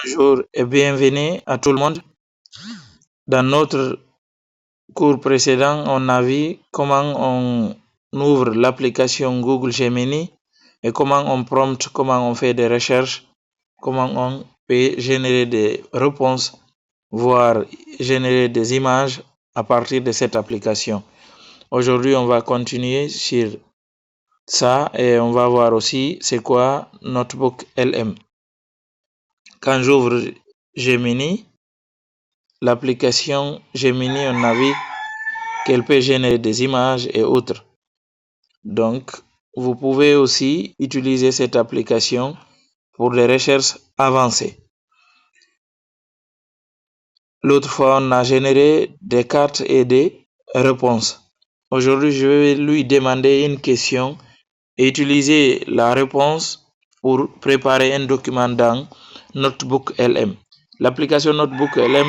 Bonjour et bienvenue à tout le monde. Dans notre cours précédent, on a vu comment on ouvre l'application Google Gemini et comment on fait des recherches, comment on peut générer des réponses, voire générer des images à partir de cette application. Aujourd'hui, on va continuer sur ça et on va voir aussi c'est quoi Notebook LM. Quand j'ouvre Gemini, l'application Gemini, on a vu qu'elle peut générer des images et autres. Donc, vous pouvez aussi utiliser cette application pour des recherches avancées. L'autre fois, on a généré des cartes et des réponses. Aujourd'hui, je vais lui demander une question et utiliser la réponse pour préparer un document dans Notebook LM. L'application Notebook LM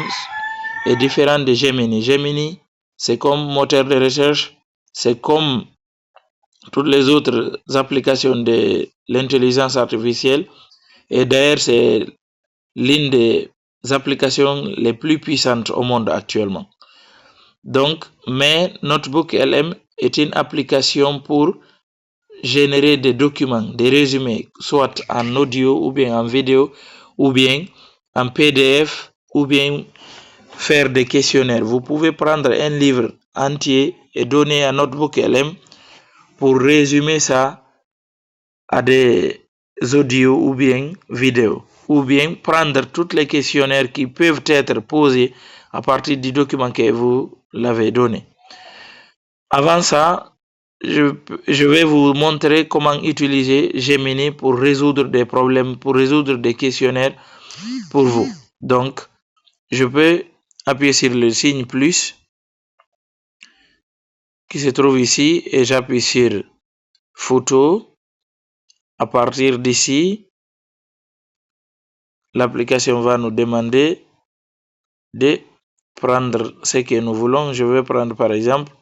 est différente de Gemini. Gemini, c'est comme moteur de recherche, c'est comme toutes les autres applications de l'intelligence artificielle. Et d'ailleurs, c'est l'une des applications les plus puissantes au monde actuellement. Donc, mais Notebook LM est une application pour générer des documents, des résumés, soit en audio ou bien en vidéo, ou bien en PDF, ou bien faire des questionnaires. Vous pouvez prendre un livre entier et donner à Notebook LM pour résumer ça à des audios ou bien vidéos, ou bien prendre toutes les questionnaires qui peuvent être posés à partir du document que vous l'avez donné. Avant ça, je vais vous montrer comment utiliser Gemini pour résoudre des problèmes, pour résoudre des questionnaires pour vous. Donc, je peux appuyer sur le signe plus qui se trouve ici et j'appuie sur photo. À partir d'ici, l'application va nous demander de prendre ce que nous voulons. Je vais prendre par exemple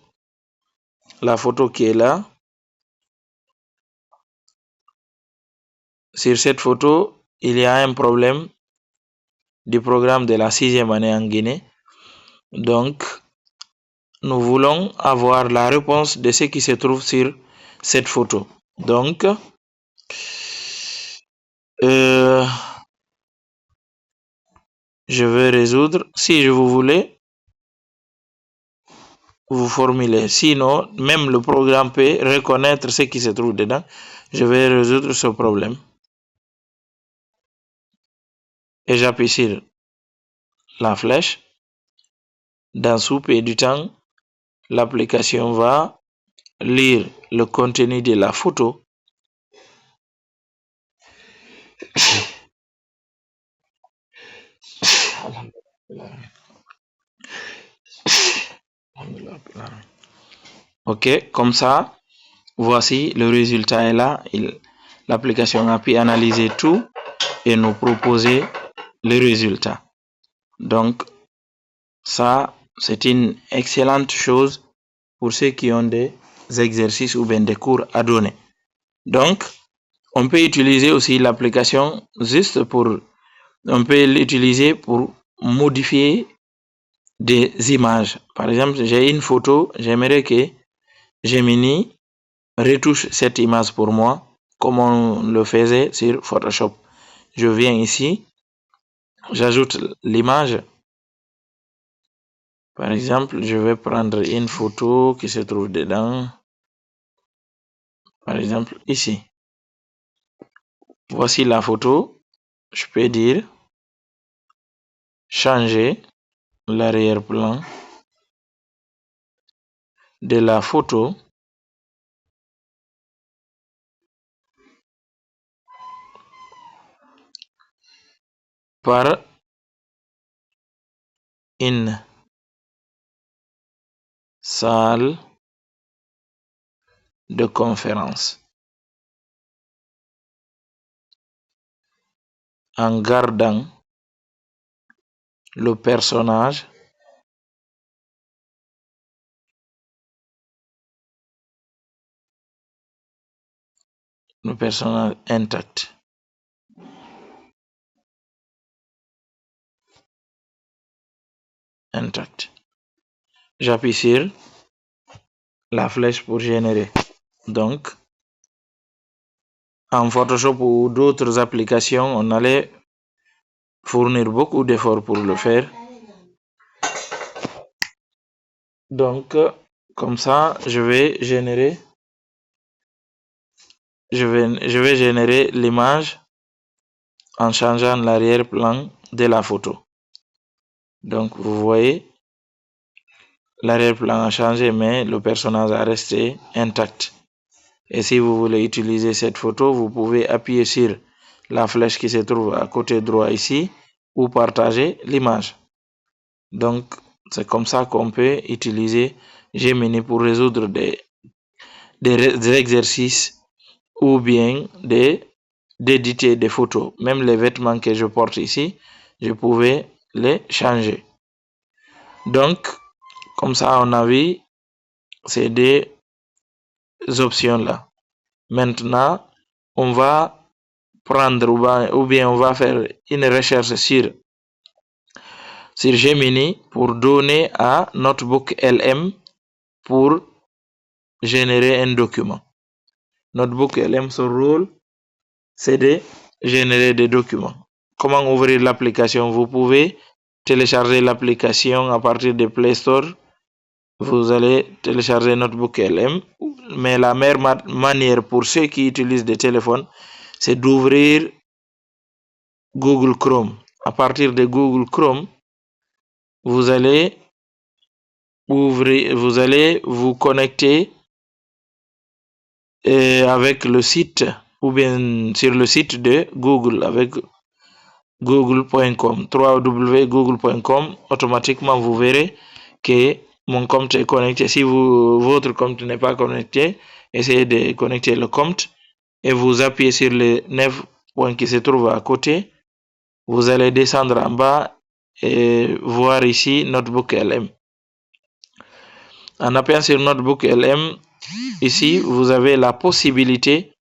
la photo qui est là. Sur cette photo, il y a un problème du programme de la 6e année en Guinée. Donc, nous voulons avoir la réponse de ce qui se trouve sur cette photo. Donc, je vais résoudre. Si je vous voulez, vous formulez. Sinon, même le programme peut reconnaître ce qui se trouve dedans. Je vais résoudre ce problème. Et j'appuie sur la flèche. Dans sous peu du temps, l'application va lire le contenu de la photo. Ok, comme ça, voici le résultat est là. L'application a pu analyser tout et nous proposer le résultat. Donc, ça, c'est une excellente chose pour ceux qui ont des exercices ou bien des cours à donner. Donc, on peut utiliser aussi l'application juste pour, on peut l'utiliser pour modifier des images. Par exemple, j'ai une photo, j'aimerais que Gemini retouche cette image pour moi, comme on le faisait sur Photoshop. Je viens ici, j'ajoute l'image. Par exemple, je vais prendre une photo qui se trouve dedans. Par exemple, ici. Voici la photo. Je peux dire changer l'arrière-plan de la photo par une salle de conférence en gardant le personnage intact. intact. J'appuie sur la flèche pour générer. Donc, en Photoshop ou d'autres applications, on allait fournir beaucoup d'efforts pour le faire. Donc, comme ça, je vais générer l'image en changeant l'arrière-plan de la photo. Donc, vous voyez, l'arrière-plan a changé, mais le personnage a resté intact. Et si vous voulez utiliser cette photo, vous pouvez appuyer sur la flèche qui se trouve à côté droit ici ou partager l'image. Donc, c'est comme ça qu'on peut utiliser Gemini pour résoudre des exercices ou bien d'éditer des photos. Même les vêtements que je porte ici, je pouvais les changer. Donc, comme ça, on a vu ces deux options-là. Maintenant, on va prendre ou bien on va faire une recherche sur Gemini pour donner à Notebook LM pour générer un document. Notebook LM, son rôle, c'est de générer des documents. Comment ouvrir l'application? Vous pouvez télécharger l'application à partir de Play Store. Vous allez télécharger Notebook LM, mais la meilleure manière pour ceux qui utilisent des téléphones, c'est d'ouvrir Google Chrome. À partir de Google Chrome, vous allez vous connecter avec le site ou bien sur le site de Google avec google.com, www.google.com. Automatiquement, vous verrez que mon compte est connecté. Si votre compte n'est pas connecté, essayez de connecter le compte et vous appuyez sur les 9 points qui se trouvent à côté. Vous allez descendre en bas et voir ici Notebook LM. En appuyant sur Notebook LM, ici, vous avez la possibilité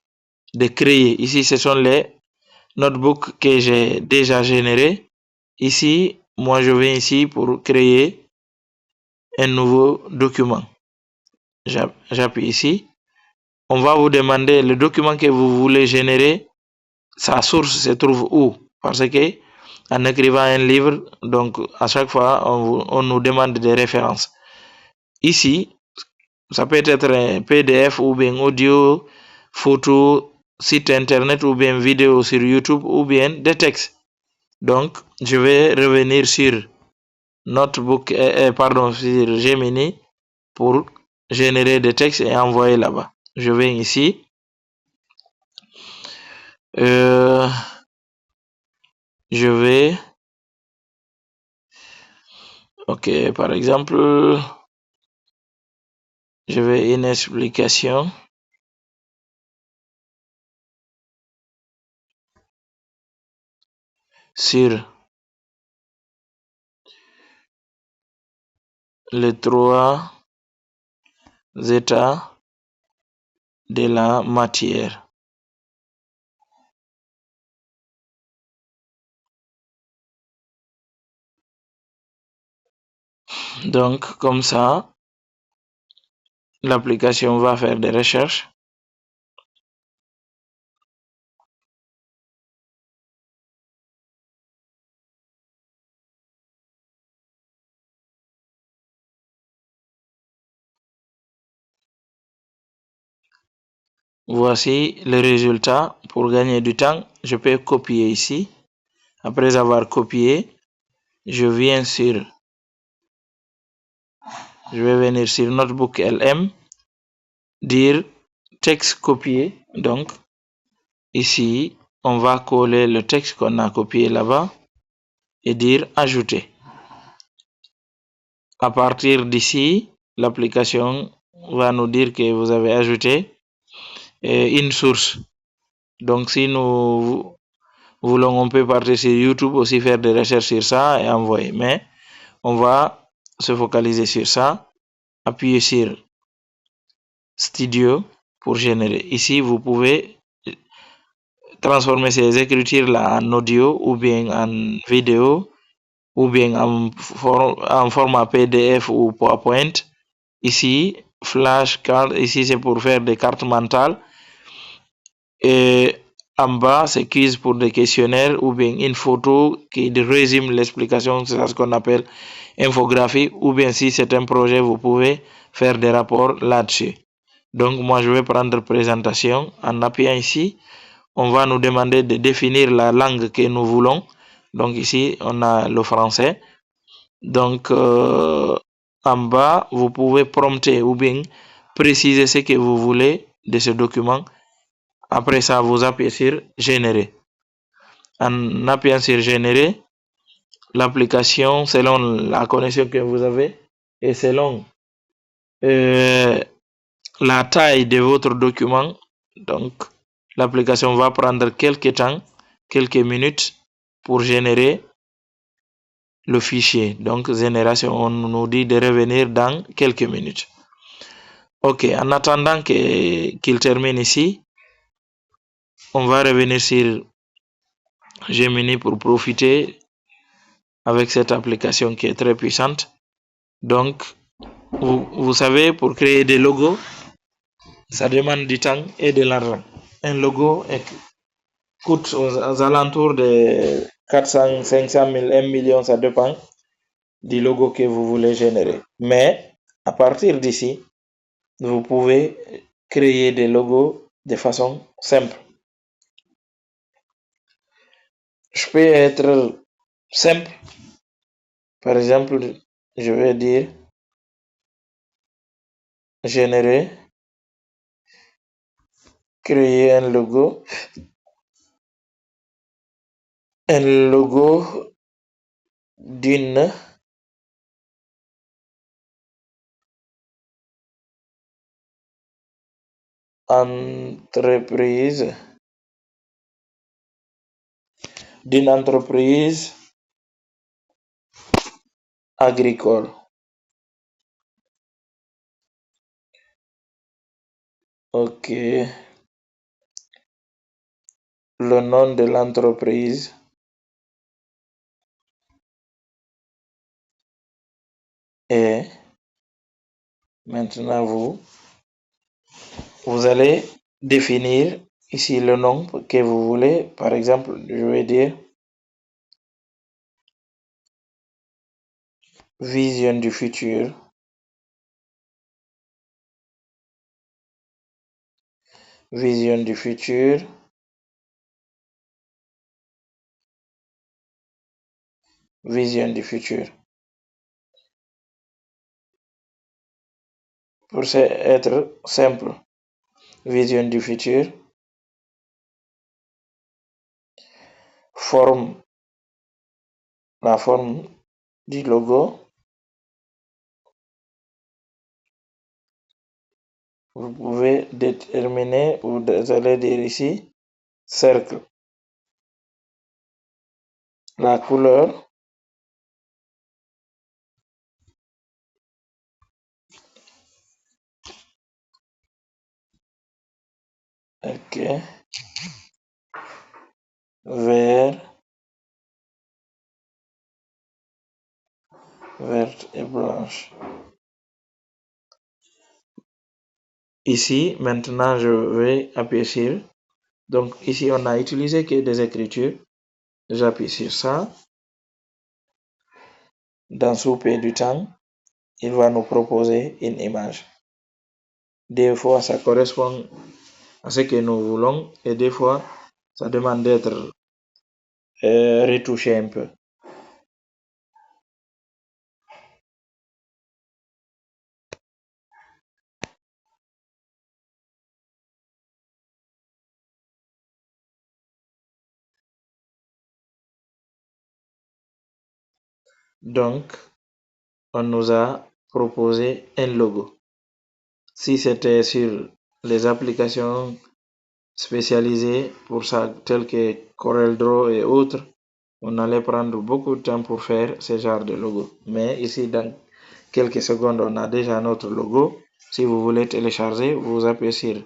de créer. Ici, ce sont les notebooks que j'ai déjà générés. Ici, moi, je viens ici pour créer un nouveau document. J'appuie ici. On va vous demander le document que vous voulez générer. Sa source se trouve où? Parce que en écrivant un livre, donc à chaque fois, on nous demande des références. Ici, ça peut être un PDF ou bien audio, photo, site internet ou bien vidéo sur YouTube ou bien des textes. Donc, je vais revenir sur Notebook, sur Gemini pour générer des textes et envoyer là-bas. Je viens ici. Je vais, ok, par exemple, je vais une explication sur les 3 états de la matière. Donc, comme ça, l'application va faire des recherches. Voici le résultat. Pour gagner du temps, je peux copier ici. Après avoir copié, je vais venir sur Notebook LM, dire texte copié. Donc, ici, on va coller le texte qu'on a copié là-bas et dire ajouter. À partir d'ici, l'application va nous dire que vous avez ajouté une source. Donc, si nous voulons, on peut partir sur YouTube aussi, faire des recherches sur ça et envoyer. Mais on va se focaliser sur ça. Appuyez sur Studio pour générer. Ici, vous pouvez transformer ces écritures-là en audio ou bien en vidéo ou bien en format PDF ou PowerPoint. Ici, flashcard, ici c'est pour faire des cartes mentales. Et en bas, c'est quiz pour des questionnaires ou bien une photo qui résume l'explication, c'est ce qu'on appelle infographie, ou bien si c'est un projet, vous pouvez faire des rapports là-dessus. Donc moi, je vais prendre présentation. En appuyant ici, on va nous demander de définir la langue que nous voulons. Donc ici, on a le français. Donc en bas, vous pouvez prompter ou bien préciser ce que vous voulez de ce document. Après ça, vous appuyez sur générer. En appuyant sur générer, l'application, selon la connexion que vous avez et selon la taille de votre document, donc l'application va prendre quelques temps, quelques minutes pour générer le fichier. Donc génération, on nous dit de revenir dans quelques minutes. Ok, en attendant qu'il termine ici, on va revenir sur Gemini pour profiter avec cette application qui est très puissante. Donc, vous savez, pour créer des logos, ça demande du temps et de l'argent. Un logo coûte aux alentours de 400, 500 000, 1 million, ça dépend du logo que vous voulez générer. Mais à partir d'ici, vous pouvez créer des logos de façon simple. Je peux être simple. Par exemple, je vais dire générer, créer un logo d'une entreprise agricole. Ok. Le nom de l'entreprise est, maintenant vous allez définir ici le nom que vous voulez. Par exemple, je vais dire vision du futur. Vision du futur. Vision du futur. Pour être simple, vision du futur. La forme du logo. Vous pouvez déterminer, vous allez dire ici, cercle. La couleur. Ok. Vert verte et blanche. Ici, maintenant, je vais appuyer sur. Donc, ici, on a utilisé que des écritures. J'appuie sur ça. Dans souper du temps, il va nous proposer une image. Des fois, ça correspond à ce que nous voulons et des fois, ça demande d'être retouché un peu. Donc, on nous a proposé un logo. Si c'était sur les applications spécialisées pour ça, telles que CorelDRAW et autres, on allait prendre beaucoup de temps pour faire ce genre de logo. Mais ici, dans quelques secondes, on a déjà notre logo. Si vous voulez télécharger, vous appuyez sur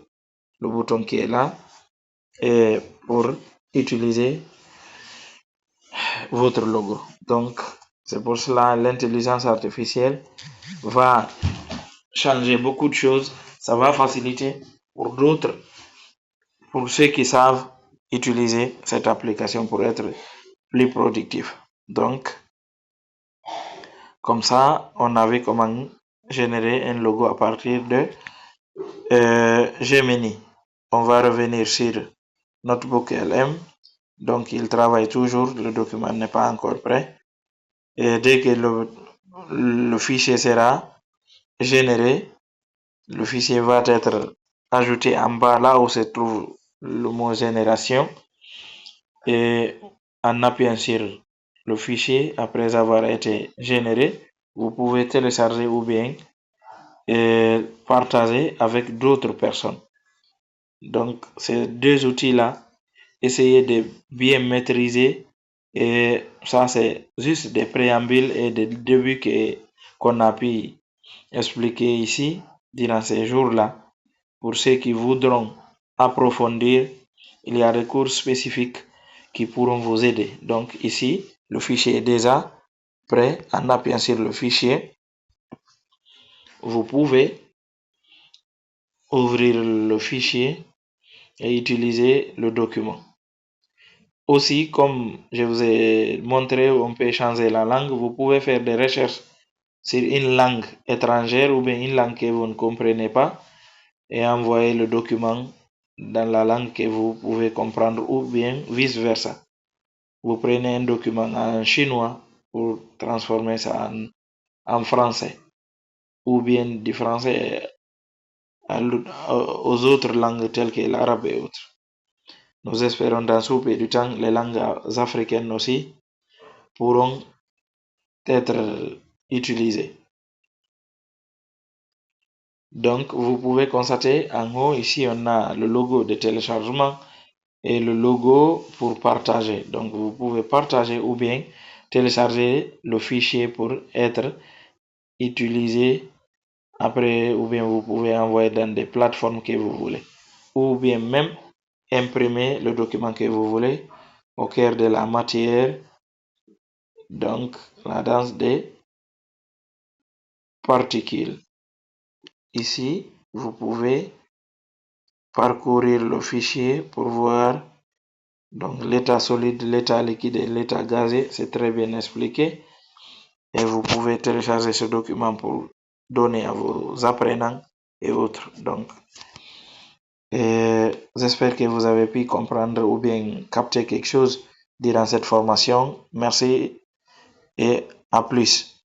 le bouton qui est là et pour utiliser votre logo. Donc, C'est pour cela l'intelligence artificielle va changer beaucoup de choses. Ça va faciliter pour d'autres, pour ceux qui savent utiliser cette application pour être plus productif. Donc, comme ça, on a vu comment générer un logo à partir de Gemini. On va revenir sur Notebook LM. Donc, il travaille toujours, le document n'est pas encore prêt. Et dès que le fichier sera généré, le fichier va être ajouté en bas là où se trouve le mot génération. Et en appuyant sur le fichier, après avoir été généré, vous pouvez télécharger ou bien partager avec d'autres personnes. Donc, ces deux outils-là, essayez de bien maîtriser. Et ça, c'est juste des préambules et des débuts qu'on a pu expliquer ici durant ces jours-là. Pour ceux qui voudront approfondir, il y a des cours spécifiques qui pourront vous aider. Donc ici, le fichier est déjà prêt. En appuyant sur le fichier, vous pouvez ouvrir le fichier et utiliser le document. Aussi, comme je vous ai montré, on peut changer la langue. Vous pouvez faire des recherches sur une langue étrangère ou bien une langue que vous ne comprenez pas et envoyer le document dans la langue que vous pouvez comprendre ou bien vice-versa. Vous prenez un document en chinois pour transformer ça en français ou bien du français aux autres langues telles que l'arabe et autres. Nous espérons dans ce peu du temps, les langues africaines aussi pourront être utilisées. Donc, vous pouvez constater en haut, ici, on a le logo de téléchargement et le logo pour partager. Donc, vous pouvez partager ou bien télécharger le fichier pour être utilisé après, ou bien vous pouvez envoyer dans des plateformes que vous voulez, ou bien même imprimer le document que vous voulez au cœur de la matière. Donc, la danse des particules. Ici, vous pouvez parcourir le fichier pour voir donc l'état solide, l'état liquide et l'état gazé. C'est très bien expliqué. Et vous pouvez télécharger ce document pour donner à vos apprenants et autres. Donc, j'espère que vous avez pu comprendre ou bien capter quelque chose durant cette formation. Merci et à plus.